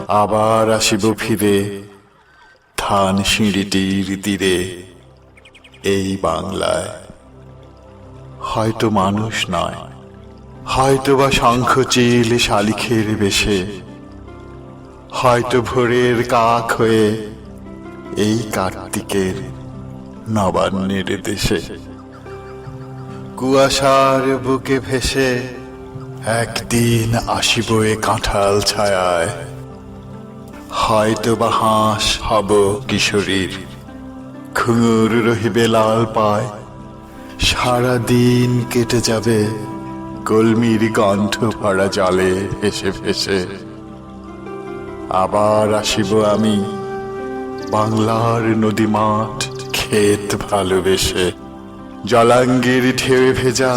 আবার আসিব ফিরে ধান সিঁড়িটির তীরে। এই বাংলায় হয়তো মানুষ নয়, হয়তো বা শঙ্খচিল শালিখের বেশে, হয়তো ভোরের কাক হয়ে এই কার্তিকের নবান্নের দেশে। কুয়াশার বুকে ভেসে একদিন আসিব এ কাঁঠাল ছায়ায়, হয়তো বা হাঁস হব কিশোরীর, ঘুঙুর রহিবে লাল পায়। সারাদিন কেটে যাবে কলমির গন্ধ ভরা জলে ভেসে ভেসে। আবার আসিব আমি বাংলার নদী মাঠ ক্ষেত ভালোবেসে, জলাঙ্গির ঢেউয়ে ভেজা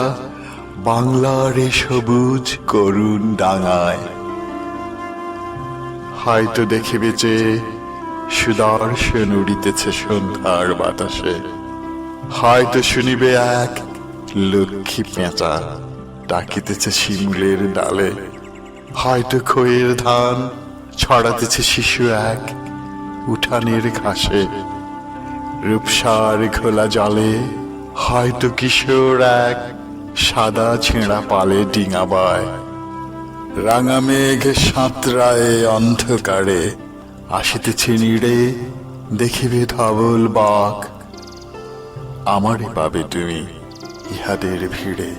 বাংলার এ সবুজ করুণ ডাঙায়। হয়তো দেখিবে যে সুদর্শন উড়িতেছে সন্ধ্যার বাতাসে, হয়তো শুনিবে এক লক্ষ্মী পেঁচা ডাকিতেছে শিমুলের ডালে, হয়তো খইয়ের ধান ছড়াতেছে শিশু এক উঠানের ঘাসে। রূপসার ঘোলা জলে হয়তো কিশোর এক সাদা ছেঁড়া পালে ডিঙাবায়। রাঙা মেঘ সাঁতরায় অন্ধকারে আসিতেছে নীড়ে, দেখিবে ধবল বাঘ। আমারে পাবে তুমি ইহাদের ভিড়ে।